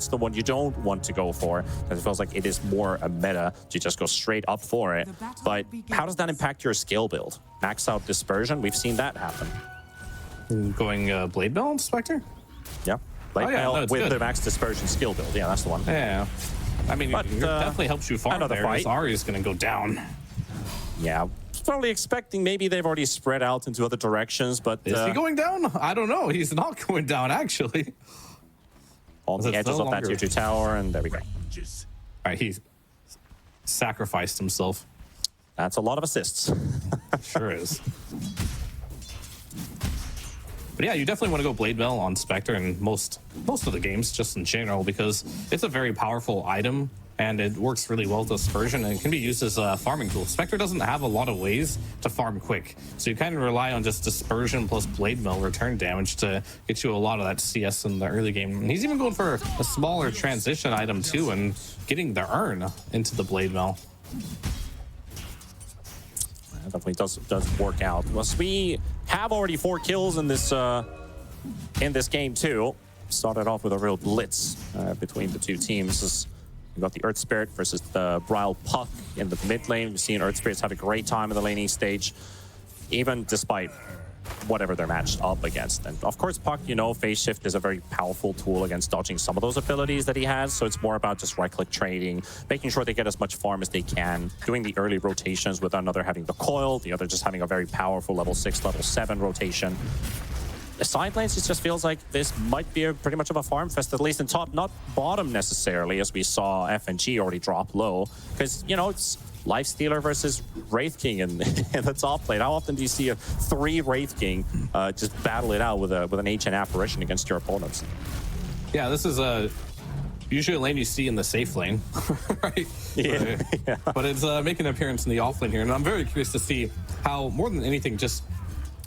the one you don't want to go for, because it feels like it is more a meta to just go straight up for it. But how does that impact your skill build? Max out Dispersion, we've seen that happen. Going Blade Bell on Spectre? Yeah, Blade Bell with good. the Max Dispersion skill build. Yeah, that's the one. Yeah. I mean, it definitely helps you farm there, because Ahri is going to go down. Yeah, probably expecting maybe they've already spread out into other directions, but... Is he going down? I don't know. He's not going down, actually. On the edges of that tier 2 tower, and there we go. All right, he sacrificed himself. That's a lot of assists. Sure is. But yeah, you definitely want to go Blade Bell on Spectre in most of the games, just in general, because it's a very powerful item, and it works really well with Dispersion, and it can be used as a farming tool. Spectre doesn't have a lot of ways to farm quick, so you kind of rely on just Dispersion plus Blade Bell return damage to get you a lot of that CS in the early game. And he's even going for a smaller transition item too, and getting the urn into the Blade Bell. That definitely does work out. Plus, we have already 4 kills in this game too. Started off with a real blitz between the two teams. We've got the Earth Spirit versus the Brile Puck in the mid lane. We've seen Earth Spirits have a great time in the laning stage, even despite whatever they're matched up against. And of course, Puck, you know, Phase Shift is a very powerful tool against dodging some of those abilities that he has. So it's more about just right-click trading, making sure they get as much farm as they can, doing the early rotations with another having the coil, the other just having a very powerful level 6, level 7 rotation. The side lanes, it just feels like this might be pretty much of a farm fest, at least in top, not bottom necessarily, as we saw FNG already drop low. Because, you know, it's Lifestealer versus Wraith King in the top lane. How often do you see a 3 Wraith King just battle it out with an Ancient Apparition against your opponents? Yeah, this is usually a lane you see in the safe lane, right? Yeah. But it's making an appearance in the off lane here, and I'm very curious to see how, more than anything, just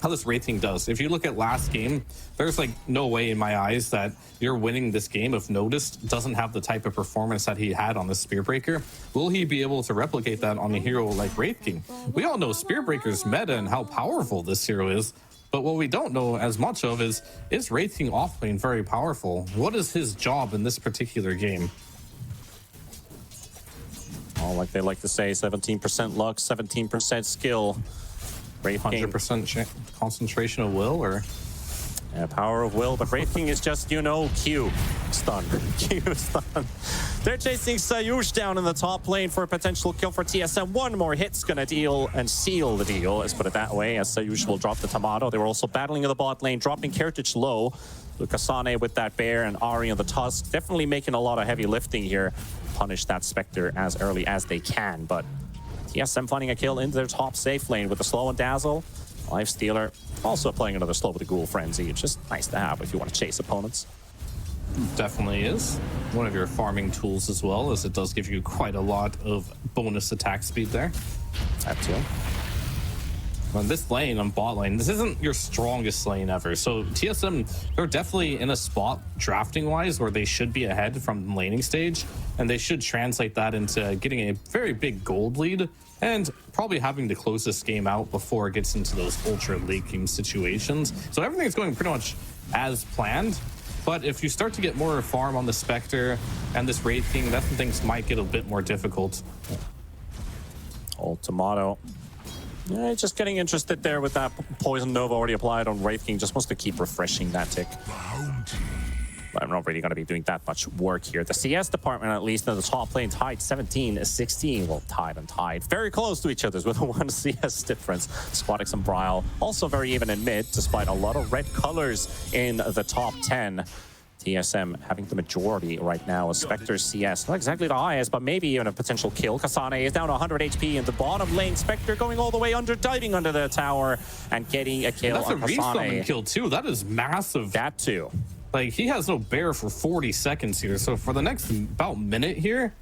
how this Wraith King does. If you look at last game, there's like no way in my eyes that you're winning this game if Noticed doesn't have the type of performance that he had on the Spearbreaker. Will he be able to replicate that on a hero like Wraith King? We all know Spearbreaker's meta and how powerful this hero is, but what we don't know as much of is Wraith King offlane very powerful? What is his job in this particular game? Oh, like they like to say, 17% luck, 17% skill. 100% concentration of will, or? Yeah, power of will, but Wraith King is just, you know, Q stun. Q stun. They're chasing Sayush down in the top lane for a potential kill for TSM. One more hit's gonna deal and seal the deal, let's put it that way, as Sayush will drop the Tomato. They were also battling in the bot lane, dropping Heritage low. Kasane with that bear and Ahri on the Tusk, definitely making a lot of heavy lifting here. Punish that Spectre as early as they can, but TSM finding a kill into their top safe lane with the Slow and Dazzle. Lifestealer also playing another slow with the Ghoul Frenzy. It's just nice to have if you want to chase opponents. Definitely is. One of your farming tools as well, as it does give you quite a lot of bonus attack speed there. That too. On this lane, on bot lane, this isn't your strongest lane ever. So TSM, they're definitely in a spot drafting-wise where they should be ahead from the laning stage, and they should translate that into getting a very big gold lead and probably having to close this game out before it gets into those ultra late game situations. So everything's going pretty much as planned. But if you start to get more farm on the Spectre and this Wraith King, that's when things might get a bit more difficult. Old Tomato. Yeah, just getting interested there with that Poison Nova already applied on Wraith King. Just wants to keep refreshing that tick. But I'm not really going to be doing that much work here. The CS department, at least, in the top lane, tied 17-16. Well, tied and tied. Very close to each other with a 1 CS difference. Squadix and Brile also very even in mid, despite a lot of red colors in the top 10. TSM having the majority right now as Spectre CS. Not exactly the highest, but maybe even a potential kill. Kasane is down to 100 HP in the bottom lane. Spectre going all the way under, diving under the tower and getting a kill on Kasane. That's a resummon kill too. That is massive. That too. Like, he has no bear for 40 seconds here. So for the next about minute here,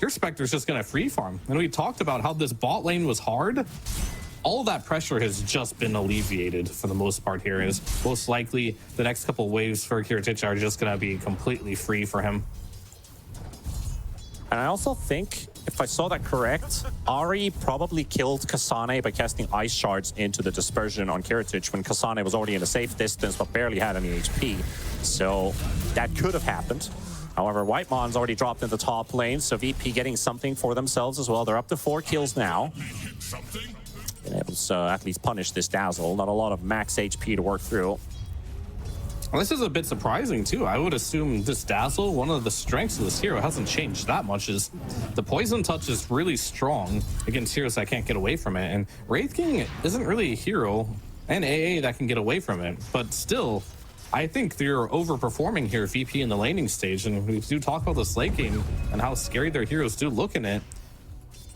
your Spectre's just going to free farm. And we talked about how this bot lane was hard. All of that pressure has just been alleviated for the most part here. Is most likely the next couple waves for Heritage are just going to be completely free for him. And I also think, if I saw that correct, Ahri probably killed Kasane by casting Ice Shards into the Dispersion on Heritage when Kasane was already in a safe distance but barely had any HP. So that could have happened. However, Whitemon's already dropped in the top lane, so VP getting something for themselves as well. They're up to 4 kills now. Been able to at least punish this Dazzle. Not a lot of max HP to work through. Well, this is a bit surprising too. I would assume this Dazzle, one of the strengths of this hero, hasn't changed that much. Is the poison touch is really strong against heroes that can't get away from it, and Wraith King isn't really a hero and AA that can get away from it. But still, I think they're overperforming here, VP in the laning stage, and we do talk about this late game and how scary their heroes do look in it.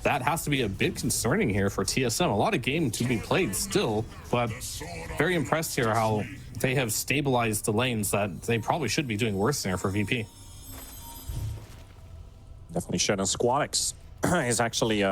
That has to be a bit concerning here for TSM. A lot of game to be played still, but very impressed here how they have stabilized the lanes that they probably should be doing worse there for VP. Definitely should. And Squadix is actually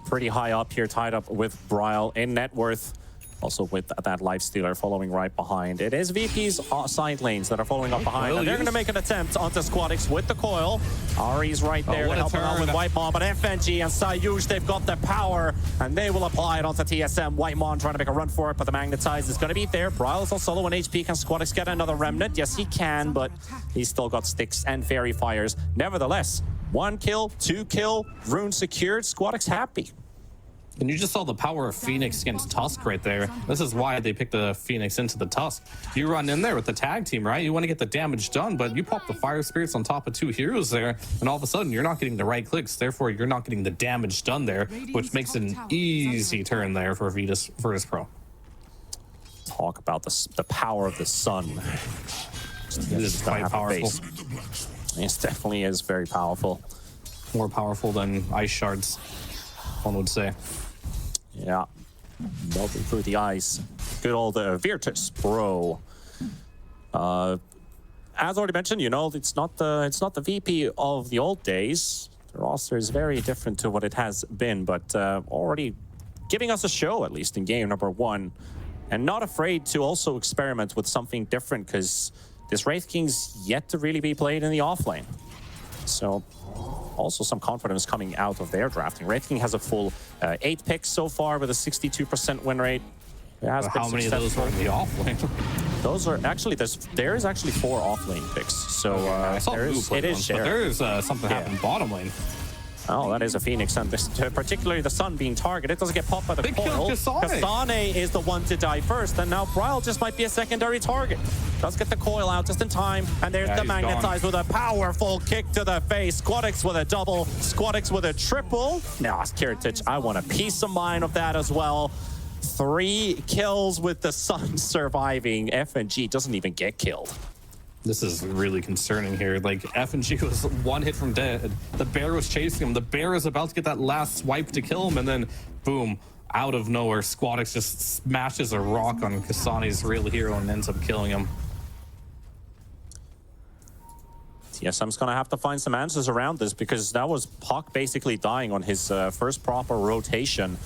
pretty high up here, tied up with Bryle in net worth. Also with that Lifestealer following right behind. It is VP's side lanes that are following up behind. And they're going to make an attempt onto Squadix with the coil. Ari's right there to help him out with Whitemon. But FNG and Sayush, they've got the power. And they will apply it onto TSM. Whitemon trying to make a run for it, but the Magnetize is going to be there. Bryle is on solo 1 HP. Can Squadix get another Remnant? Yes, he can, but he's still got Sticks and Fairy Fires. Nevertheless, 1 kill, 2 kill, rune secured. Squadix happy. And you just saw the power of Phoenix against Tusk right there. This is why they picked the Phoenix into the Tusk. You run in there with the tag team, right? You want to get the damage done, but you pop the Fire Spirits on top of 2 heroes there, and all of a sudden you're not getting the right clicks. Therefore, you're not getting the damage done there, which makes it an easy turn there for virtus.pro. Talk about the power of the sun. It is quite powerful. It definitely is very powerful. More powerful than ice shards, one would say. Yeah, melting through the ice. Good old virtus.pro. As already mentioned, you know, it's not the VP of the old days. The roster is very different to what it has been, but already giving us a show, at least in game number 1, and not afraid to also experiment with something different, because this Wraith King's yet to really be played in the offlane. So also some confidence coming out of their drafting. Wraith King has a full 8 picks so far with a 62% win rate. It has how many of those are in the offlane? Those are actually, there is actually 4 offlane picks. So it is shared. But there is something happening bottom lane. Oh, that is a Phoenix, and this, particularly the Sun being targeted. It doesn't get popped by the coil. Kasane is the one to die first, and now Bryle just might be a secondary target. Does get the coil out just in time, and there's the Magnetize with a powerful kick to the face. Squadix with a double, Squadix with a triple. Now, Kiritich, I want a peace of mind of that as well. 3 kills with the Sun surviving. FNG doesn't even get killed. This is really concerning here. Like, FNG was 1 hit from dead. The bear was chasing him. The bear is about to get that last swipe to kill him, and then boom, out of nowhere, Squadix just smashes a rock on Kasane's real hero and ends up killing him. TSM's gonna have to find some answers around this, because that was Puck basically dying on his first proper rotation,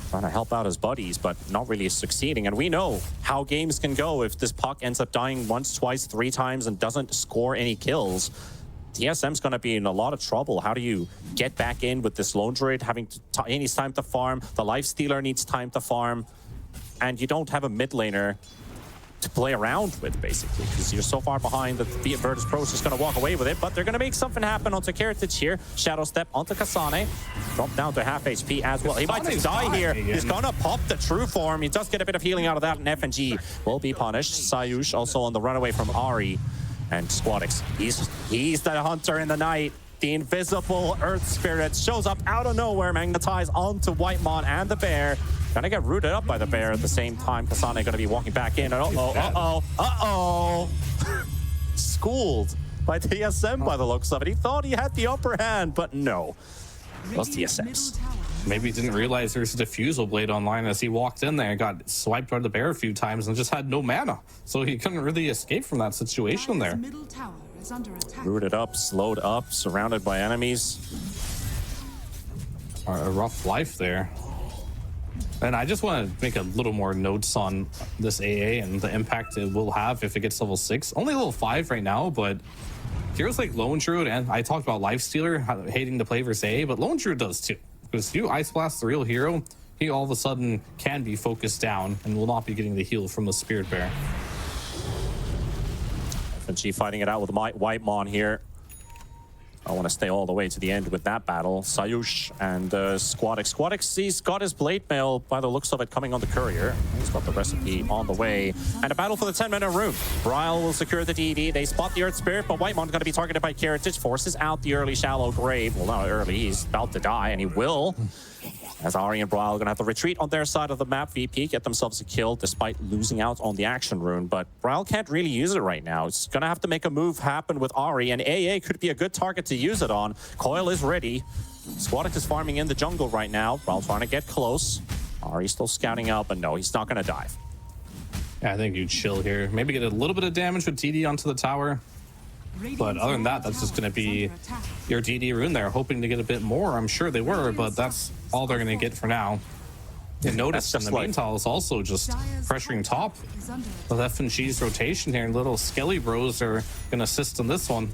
trying to help out his buddies, but not really succeeding. And we know how games can go if this Puck ends up dying once, twice, 3 times and doesn't score any kills. TSM's going to be in a lot of trouble. How do you get back in with this Lone Druid? He needs time to farm. The Lifestealer needs time to farm. And you don't have a mid laner to play around with, basically, because you're so far behind that the virtus.pro is just going to walk away with it. But they're going to make something happen onto Kiritich here. Shadow Step onto Kasane. Drop down to half HP as well. He might just die here. He's going to pop the true form. He does get a bit of healing out of that, and FNG will be punished. Sayush also on the runaway from Ari. And Squadix, he's the hunter in the night. The invisible Earth Spirit shows up out of nowhere, Magnetize onto Whitemon and the bear. Gonna get rooted up by the bear at the same time. Kasane gonna be walking back in. Uh-oh. Schooled by TSM by the looks of it. He thought he had the upper hand, but no. It was TSM's. Maybe he didn't realize there's a diffusal blade online as he walked in there and got swiped by the bear a few times and just had no mana. So he couldn't really escape from that situation there. Rooted up, slowed up, surrounded by enemies. A rough life there. And I just want to make a little more notes on this AA and the impact it will have if it gets level 6. Only level 5 right now, but heroes like Lone Druid, and I talked about Lifestealer hating to play versus AA, but Lone Druid does too. Because you Ice Blast the real hero, he all of a sudden can be focused down and will not be getting the heal from the Spirit Bear. FNG fighting it out with Whitemon here. I want to stay all the way to the end with that battle. Sayush and Squadix. Squadix, he's got his blade mail by the looks of it coming on the courier. He's got the recipe on the way. And a battle for the 10-minute rune. Bryle will secure the DD. They spot the Earth Spirit, but Whitemon going to be targeted by Karatage. Forces out the early shallow grave. Well, not early. He's about to die, and he will. As Ari and Bryle are going to have to retreat on their side of the map. VP get themselves a kill despite losing out on the action rune. But Bryle can't really use it right now. It's going to have to make a move happen with Ari. And AA could be a good target to use it on. Coil is ready. Squadix is farming in the jungle right now. Bryle trying to get close. Ari still scouting out, but no, he's not going to dive. Yeah, I think you chill here. Maybe get a little bit of damage with DD onto the tower. But other than that, that's just going to be your DD rune there, hoping to get a bit more. I'm sure they were, but that's all they're going to get for now. And notice in the meantime is also just pressuring top with F&G's rotation here, and little Skelly Bros are going to assist on this one.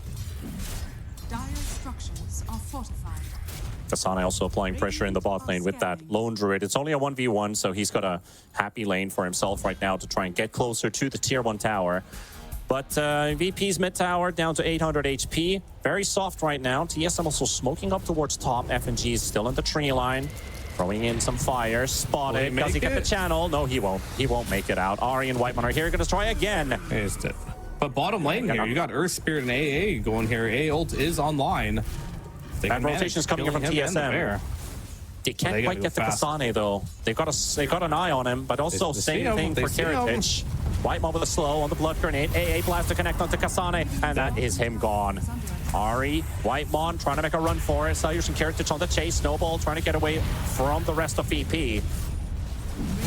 Kasane also applying pressure in the bot lane with that lone druid. It's only a 1v1, so he's got a happy lane for himself right now to try and get closer to the tier 1 tower. But VP's mid tower down to 800 HP. Very soft right now. TSM also smoking up towards top. F&G is still in the tree line. Throwing in some fire. Spotted. Does he get the channel? No, he won't. He won't make it out. Ari and Whitemon are here. Going to try again. He's dead. But bottom lane here, you got Earth Spirit and AA going here. AA ult is online. That rotation is coming in from TSM. They can't quite get the Kasane though. They got an eye on him, but also same thing for Karatage. Whitemon with a slow on the blood grenade. AA blast to connect onto Kasane, and that is him gone. Ari, Whitemon trying to make a run for it. Sayush and Karatage on the chase. Snowball trying to get away from the rest of VP.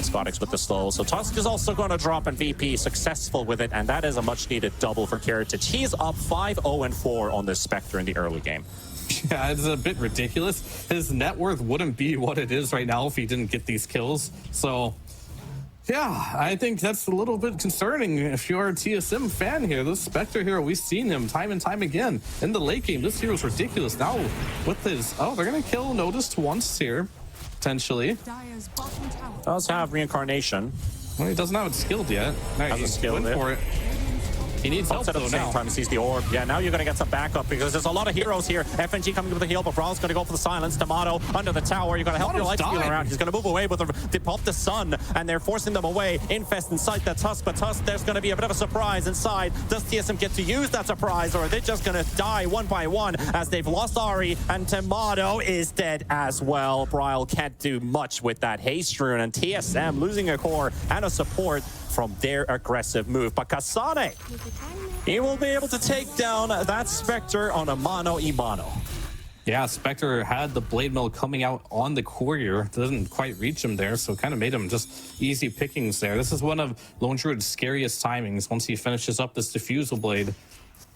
Squadix with the slow. So Tusk is also going to drop, and VP successful with it, and that is a much needed double for Karatage. He's up 5-0-4 on this Spectre in the early game. Yeah, it's a bit ridiculous. His net worth wouldn't be what it is right now if he didn't get these kills. So yeah, I think that's a little bit concerning if you're a TSM fan here. This Spectre hero, we've seen him time and time again in the late game. This hero's ridiculous. Now with his, oh, they're gonna kill Noticed once here, potentially. Does have reincarnation. Well, he doesn't have it skilled yet. Now he's going for it. He needs help at the same time. He sees the orb. Yeah, now you're going to get some backup because there's a lot of heroes here. F&G coming with the heal, but Brawl's going to go for the silence. Tomato under the tower. You're going to help your life stealer around. He's going to move away with the pop the sun, and they're forcing them away. Infest inside the Tusk, but Tusk, there's going to be a bit of a surprise inside. Does TSM get to use that surprise, or are they just going to die one by one as they've lost Ari, and Tomato is dead as well. Bryle can't do much with that haste rune, and TSM losing a core and a support from their aggressive move. But Kasane, he will be able to take down that Spectre on a mano-a-mano. Yeah, Spectre had the blade mill coming out on the courier. Doesn't quite reach him there, so kind of made him just easy pickings there. This is one of Lone Druid's scariest timings. Once he finishes up this diffusal blade,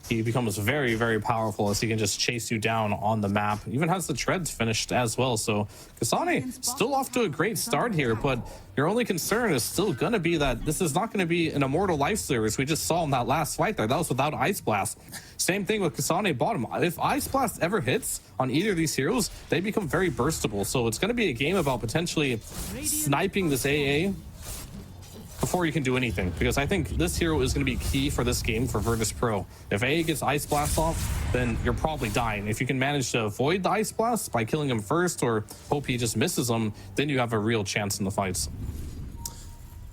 he becomes very, very powerful as he can just chase you down on the map. Even has the treads finished as well. So Kasane still off to a great start here, but your only concern is still going to be that this is not going to be an immortal life series we just saw in that last fight there. That was without Ice Blast. Same thing with Kasane bottom. If Ice Blast ever hits on either of these heroes, they become very burstable. So it's going to be a game about potentially sniping this AA before you can do anything, because I think this hero is going to be key for this game for virtus.pro. If AA gets Ice Blast off, then you're probably dying. If you can manage to avoid the Ice Blast by killing him first or hope he just misses them, then you have a real chance in the fights.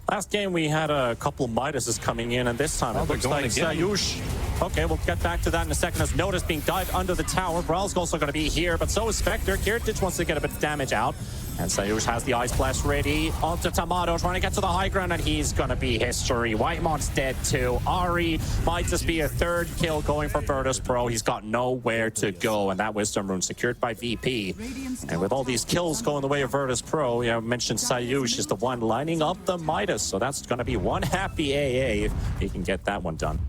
Last game we had a couple Midases coming in, and this time it looks like Sayush. Okay, we'll get back to that in a second. As Notice being dived under the tower. Brawl's also going to be here, but so is Spectre. Karatage wants to get a bit of damage out. And Sayush has the Ice Blast ready. Onto Tomato, trying to get to the high ground, and he's going to be history. Whitemon's dead too. Ari might just be a third kill going for virtus.pro. He's got nowhere to go, and that Wisdom Rune secured by VP. And with all these kills going the way of virtus.pro, I mentioned Sayush is the one lining up the Midas. So that's going to be one happy AA if he can get that one done.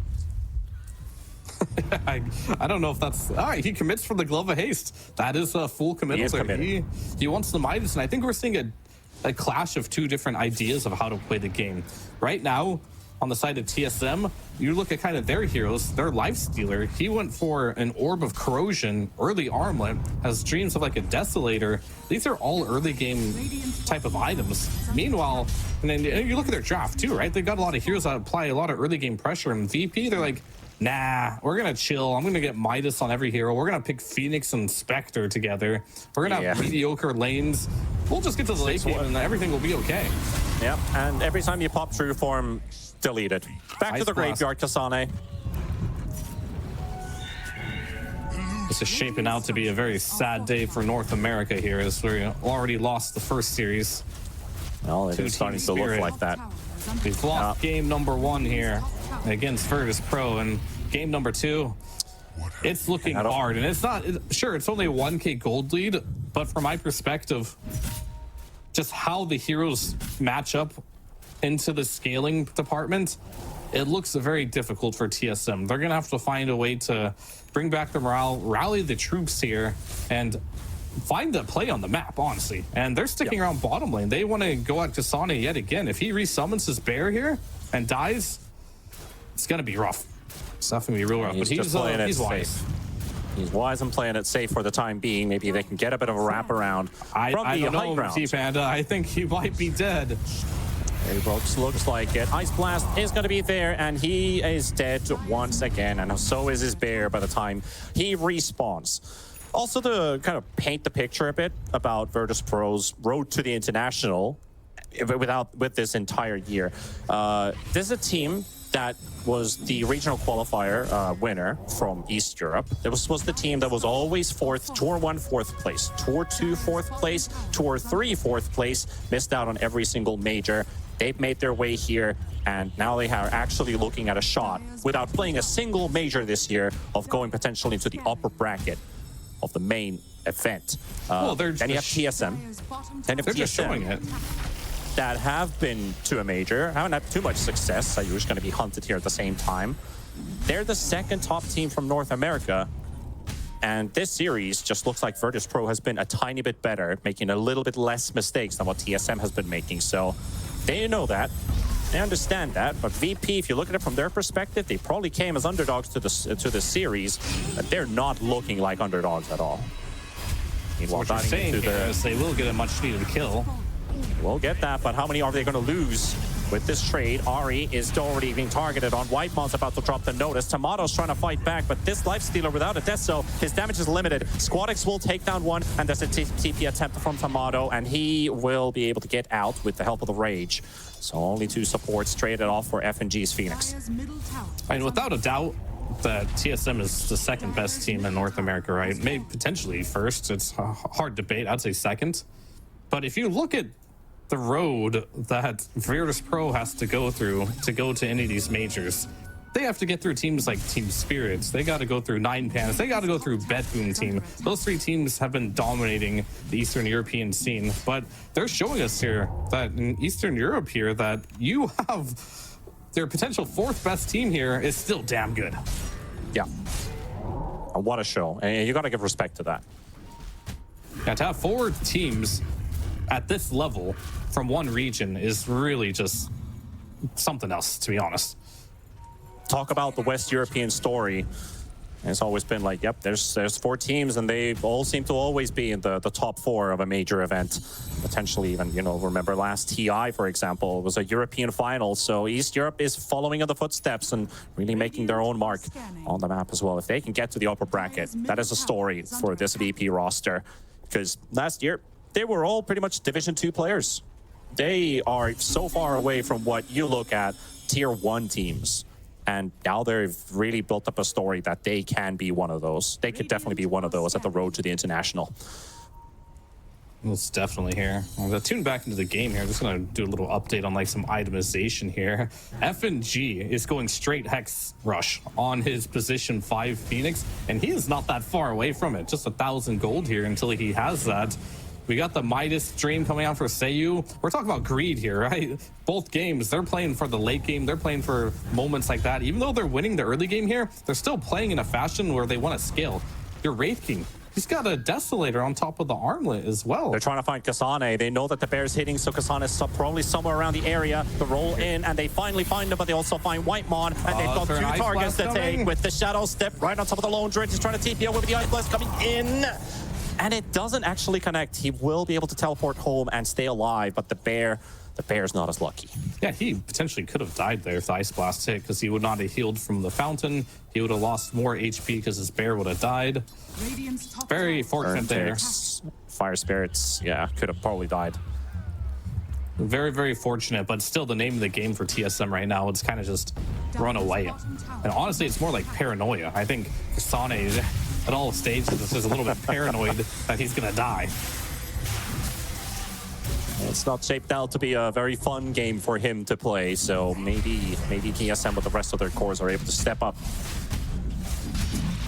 I don't know if that's... All right, he commits for the Glove of Haste. That is a full committal. He wants the Midas, and I think we're seeing a clash of two different ideas of how to play the game. Right now, on the side of TSM, you look at kind of their heroes, their Lifestealer. He went for an Orb of Corrosion, early Armlet, has Dreams of like a Desolator. These are all early game type of items. Meanwhile, and then you look at their draft too, right? They've got a lot of heroes that apply a lot of early game pressure. And VP, they're like, nah, we're gonna chill. I'm gonna get Midas on every hero. We're gonna pick Phoenix and Spectre together. We're gonna have mediocre lanes. We'll just get to the late game and everything will be okay. Yep, and every time you pop True Form, delete it. Back to the graveyard, Kasane. This is shaping out to be a very sad day for North America here, as we already lost the first series. Well, it is starting to look like that. We've lost game number 1 here against virtus.pro, and game number 2, it's looking hard. And it's not, sure, it's only a 1k gold lead, but from my perspective, just how the heroes match up into the scaling department, it looks very difficult for TSM. They're gonna have to find a way to bring back the morale, rally the troops here, and find a play on the map, honestly. And they're sticking around bottom lane. They want to go at Kasane yet again. If he resummons his bear here and dies, it's gonna be rough. It's definitely gonna be real rough. But he's wise. He's wise and playing it safe for the time being. Maybe they can get a bit of a wraparound from the high ground. Panda, I think he might be dead. It looks like it. Ice Blast is going to be there, and he is dead once again, and so is his bear by the time he respawns. Also, to kind of paint the picture a bit about virtus.pro's road to the international with this entire year. This is a team that was the regional qualifier winner from East Europe. This was the team that was always fourth, Tour 1 4th place, Tour 2 4th place, Tour 3 4th place, missed out on every single major. They've made their way here, and now they are actually looking at a shot, without playing a single major this year, of going potentially into the upper bracket of the main event. Well, then you have TSM. Then if they're TSM, just showing it. That have been to a major, haven't had too much success, so you're just going to be hunted here at the same time. They're the second top team from North America, and this series just looks like virtus.pro has been a tiny bit better, making a little bit less mistakes than what TSM has been making. So they know that, they understand that, but VP, if you look at it from their perspective, they probably came as underdogs to the series, but they're not looking like underdogs at all. So what you're saying here is they will get a much-needed kill. We'll get that, but how many are they going to lose with this trade? Ari is already being targeted on. Whitemond's about to drop the notice. Tomato's trying to fight back, but this Lifestealer without a death, so his damage is limited. Squadix will take down one, and there's a TP attempt from Tomato, and he will be able to get out with the help of the Rage. So only 2 supports traded off for FNG's Phoenix. I mean, without a doubt, that TSM is the second best team in North America, right? Maybe potentially first. It's a hard debate. I'd say second. But if you look at the road that virtus.pro has to go through to go to any of these majors, they have to get through teams like Team Spirits. They got to go through 9pans. They got to go through Bedboom team. Those 3 teams have been dominating the Eastern European scene. But they're showing us here that in Eastern Europe here that you have their potential 4th best team here is still damn good. Yeah. And what a show. And you got to give respect to that. Yeah, to have 4 teams at this level from one region is really just something else, to be honest. Talk about the West European story. It's always been like, yep, there's 4 teams, and they all seem to always be in the top 4 of a major event. Potentially even, you know, remember last TI, for example, was a European final. So East Europe is following in the footsteps and really making their own mark on the map as well. If they can get to the upper bracket, that is a story for this VP roster. Because last year, they were all pretty much Division 2 players. They are so far away from what you look at Tier 1 teams. And now they've really built up a story that they can be one of those. They could definitely be one of those at the road to the international. It's definitely here. I'm gonna tune back into the game here. I'm just gonna do a little update on like some itemization here. FNG is going straight Hex Rush on his position 5 Phoenix, and he is not that far away from it. Just 1,000 gold here until he has that. We got the Midas stream coming out for Seiyu. We're talking about greed here, right? Both games, they're playing for the late game. They're playing for moments like that. Even though they're winning the early game here, they're still playing in a fashion where they want to scale. Your Wraith King, he's got a Desolator on top of the armlet as well. They're trying to find Kasane. They know that the bear's hitting, so Kasane is probably somewhere around the area to roll in, and they finally find him, but they also find Whitemon, and they've got 2 targets to take with the Shadow Step right on top of the Lone Dredge. He's trying to TP over with the Ice Blast coming in. And it doesn't actually connect. He will be able to teleport home and stay alive, but the bear the bear's not as lucky. Yeah, he potentially could have died there if the Ice Blast hit, because he would not have healed from the fountain. He would have lost more HP because his bear would have died. Very fortunate there. Fire spirits, yeah, could have probably died. Very, very fortunate, but still the name of the game for TSM right now, it's kind of just run away. And honestly, it's more like paranoia. I think Sane, at all stages, is just a little bit paranoid that he's going to die. It's not shaped out to be a very fun game for him to play, so maybe TSM with the rest of their cores are able to step up.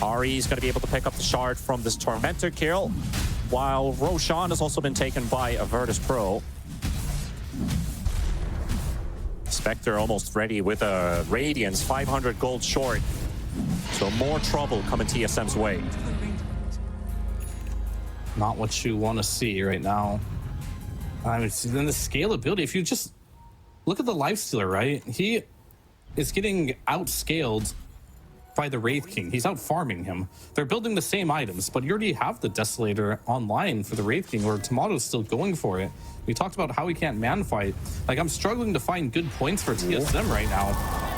Ari is going to be able to pick up the shard from this Tormentor kill, while Roshan has also been taken by a virtus.pro. Spectre almost ready with a Radiance, 500 gold short. So more trouble coming TSM's way. Not what you want to see right now. I mean, then the scalability, if you just look at the Lifestealer, right? He is getting outscaled by the Wraith King. He's out farming him. They're building the same items, but you already have the Desolator online for the Wraith King, where Tomato's still going for it. We talked about how he can't man fight. Like, I'm struggling to find good points for TSM right now.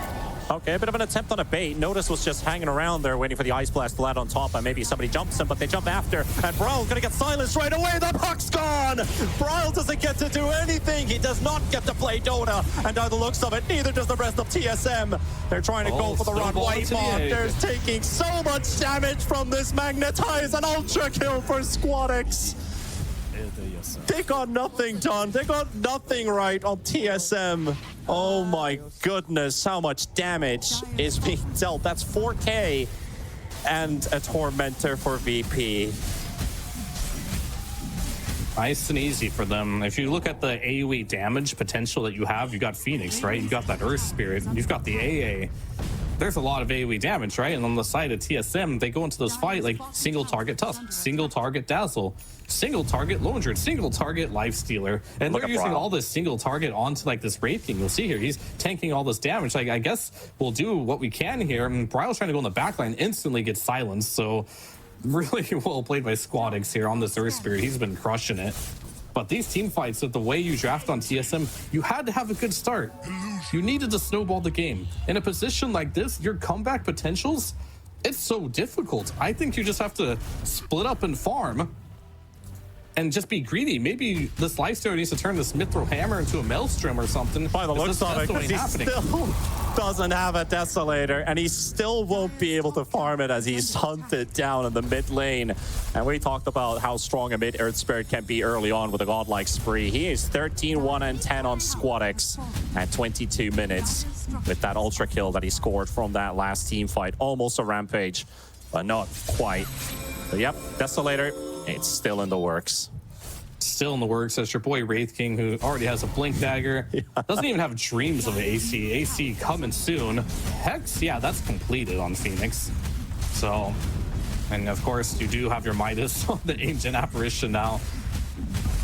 Okay, a bit of an attempt on a bait. Notice was just hanging around there waiting for the Ice Blast to land on top, and maybe somebody jumps him, but they jump after, and Bryle's gonna get silenced right away. The puck's gone! Bryle doesn't get to do anything. He does not get to play Dota, and by the looks of it, neither does the rest of TSM. They're trying to go for the run. Whitemon, they're taking so much damage from this Magnetize, an ultra kill for Squadix. They got nothing done. They got nothing right on TSM. Oh my goodness, how much damage is being dealt. That's 4K and a Tormentor for VP. Nice and easy for them. If you look at the AoE damage potential that you have, you got Phoenix, right? You got that Earth Spirit. You've got the AA. There's a lot of AoE damage, right? And on the side of TSM, they go into this fight like single target Tusk, single target Dazzle, single target Lone Druid, single target Lifestealer, and they're using all this single target onto like this Wraith King. You'll see here, he's tanking all this damage. Like, I guess we'll do what we can here. And Bryle's trying to go in the backline, instantly gets silenced. So really well played by Squadix here on this Earth Spirit. He's been crushing it. But these team fights, with the way you draft on TSM, you had to have a good start. You needed to snowball the game. In a position like this, your comeback potentials, it's so difficult. I think you just have to split up and farm and just be greedy. Maybe this Lifestealer needs to turn this Mithril Hammer into a Maelstrom or something. By the looks of it, because he still doesn't have a Desolator, and he still won't be able to farm it as he's hunted down in the mid lane. And we talked about how strong a mid Earth Spirit can be early on with a godlike spree. He is 13, 1, and 10 on Squadix at 22 minutes with that ultra kill that he scored from that last team fight. Almost a rampage, but not quite. But yep, Desolator, it's still in the works. Still in the works. That's your boy Wraith King, who already has a Blink Dagger. Doesn't even have dreams of AC. AC coming soon. Hex, yeah, that's completed on Phoenix. So, and of course, you do have your Midas on the Ancient Apparition now.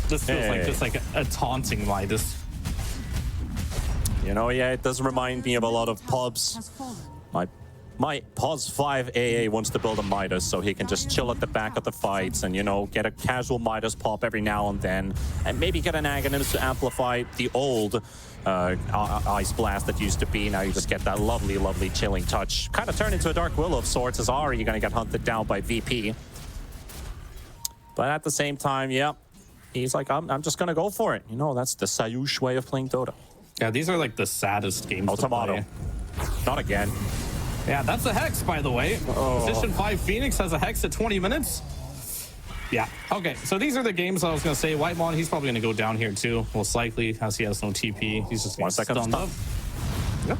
This feels like just like a taunting Midas. You know, yeah, it does remind me of a lot of pubs. My Pos 5 AA wants to build a Midas so he can just chill at the back of the fights and, you know, get a casual Midas pop every now and then, and maybe get an Aghanim to amplify the old Ice Blast that used to be. Now you just get that lovely, lovely chilling touch. Kind of turned into a Dark Willow of sorts, as Ari, you're going to get hunted down by VP. But at the same time, yeah, he's like, I'm just going to go for it. You know, that's the Sayush way of playing Dota. Yeah, these are like the saddest games to Tomato. play. Not again. Yeah, that's a Hex, by the way. Position 5 Phoenix has a Hex at 20 minutes. Yeah, okay, so these are the games I was going to say. Whitemon, he's probably going to go down here too, most likely, as he has no TP. He's just going to stunned up. Yep.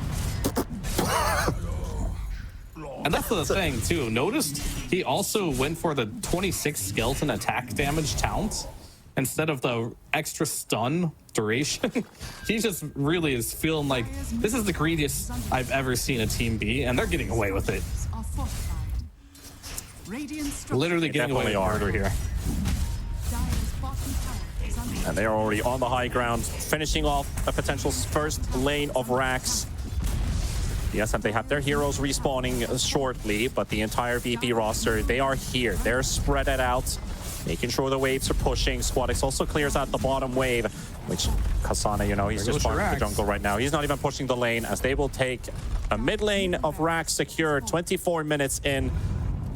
And that's the thing too. Noticed he also went for the 26 skeleton attack damage taunt instead of the extra stun duration. He just really is feeling like this is the greediest I've ever seen a team be, and they're getting away with it. Literally getting away with murder here. And they are already on the high ground, finishing off a potential first lane of racks. Yes, and they have their heroes respawning shortly, but the entire VP roster, they are here. They're spread it out, making sure the waves are pushing. Squadix also clears out the bottom wave. which Kasane, you know, he's just farming the jungle right now. He's not even pushing the lane, as they will take a mid lane of Rax secured 24 minutes in.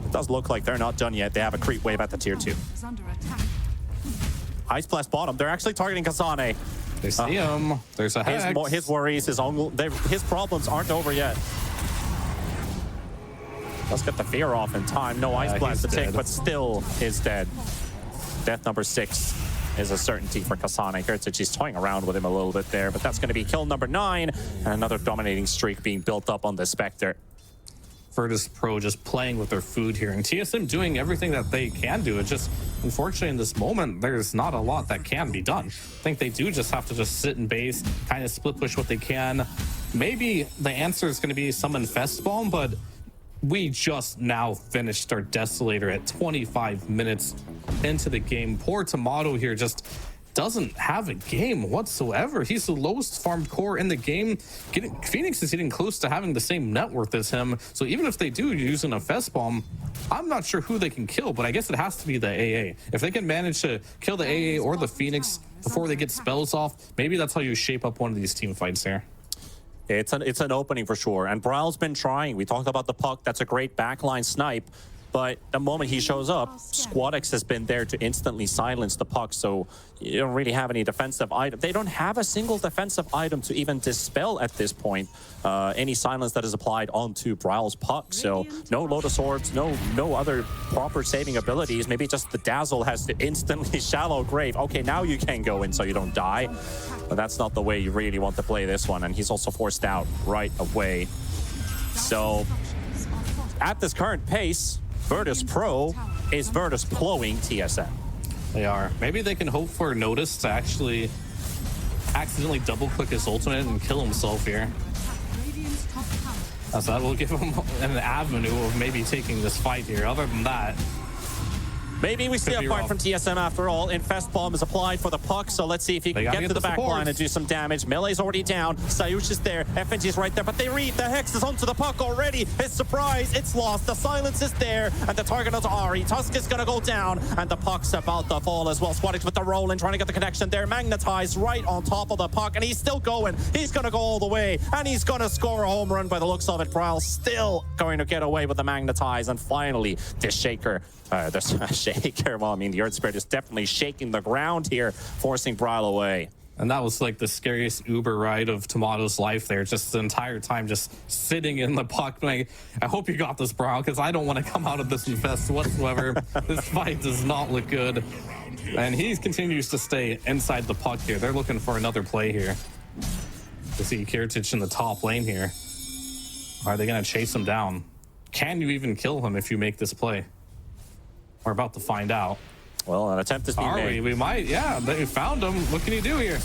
It does look like they're not done yet. They have a creep wave at the tier 2. Ice Blast bottom. They're actually targeting Kasane. They see him. There's a hex. His worries, his problems aren't over yet. Let's get the fear off in time. No Ice Blast to take, but still is dead. Death number 6 is a certainty for Kasane. Heritage is toying around with him a little bit there, but that's going to be kill number 9, and another dominating streak being built up on the Spectre. Virtus.pro just playing with their food here, and TSM doing everything that they can do. It's just, unfortunately, in this moment, there's not a lot that can be done. I think they do just have to just sit in base, kind of split push what they can. Maybe the answer is going to be summon Fest Bomb, but we just now finished our Desolator at 25 minutes into the game. Poor Tomato here just doesn't have a game whatsoever. He's the lowest farmed core in the game. Phoenix is getting close to having the same net worth as him. So even if they do using a Fest Bomb, I'm not sure who they can kill, but I guess it has to be the AA. If they can manage to kill the AA or the Phoenix before they get spells off, maybe that's how you shape up one of these team fights here. It's an opening for sure, and Browl's been trying. We talked about the puck. That's a great backline snipe, but the moment he shows up, Squadex has been there to instantly silence the puck, so you don't really have any defensive item. They don't have a single defensive item to even dispel at this point any silence that is applied onto Browl's puck. So no Lotus Orbs, no other proper saving abilities. Maybe just the Dazzle has to instantly shallow grave. Okay, now you can go in so you don't die. But that's not the way you really want to play this one. And he's also forced out right away. So at this current pace, Virtus.pro is Virtus.ploing TSM. They are. Maybe they can hope for Notice to actually accidentally double-click his ultimate and kill himself here. So that will give him an avenue of maybe taking this fight here. Other than that, maybe we see a fight from TSM after all. Infest Bomb is applied for the puck, so let's see if he can get to the back line and do some damage. Melee's already down. Sayush is there. FNG's right there, but they read. The Hex is onto the puck already. It's surprise. It's lost. The silence is there, and the target is Ari. Tusk is going to go down, and the puck's about to fall as well. Squadex with the roll and trying to get the connection there. Magnetized right on top of the puck, and he's still going. He's going to go all the way, and he's going to score a home run by the looks of it. Prowl still going to get away with the Magnetize, and finally, this Shaker. Shaker, well, I mean, the Earth Spirit is definitely shaking the ground here, forcing Brawl away. And that was like the scariest Uber ride of Tomato's life there, just the entire time just sitting in the puck. Like, I hope you got this, Brawl, because I don't want to come out of this infest whatsoever. This fight does not look good. And he continues to stay inside the puck here. They're looking for another play here. To see Kiritich in the top lane here. Are they going to chase him down? Can you even kill him if you make this play? We're about to find out. Well, an attempt is being made. We might, yeah. They found him. What can he do here?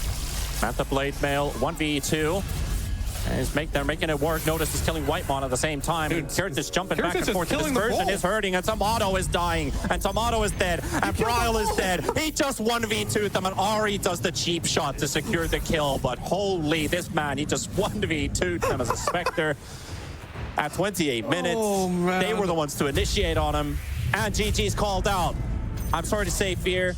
Manta Blade Mail, 1v2. And they're making it work. Notice is killing Whitemon at the same time. Kiritich is jumping back and forth. This version is hurting, and Tomato is dying, and Tomato is dead, and Brawl is dead. He just 1v2'd them, and Ari does the cheap shot to secure the kill. But holy, this man, he just 1v2'd them as a Spectre. At 28 minutes, they were the ones to initiate on him. And GG's called out. I'm sorry to say, Fear,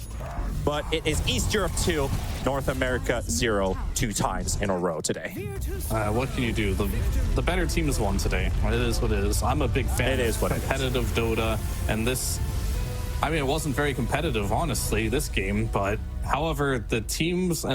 but it is East Europe 2, North America 0, 2 times in a row today. What can you do? The better team has won today. It is what it is. I'm a big fan of competitive Dota, and this, I mean, it wasn't very competitive, honestly, this game, but however, the teams and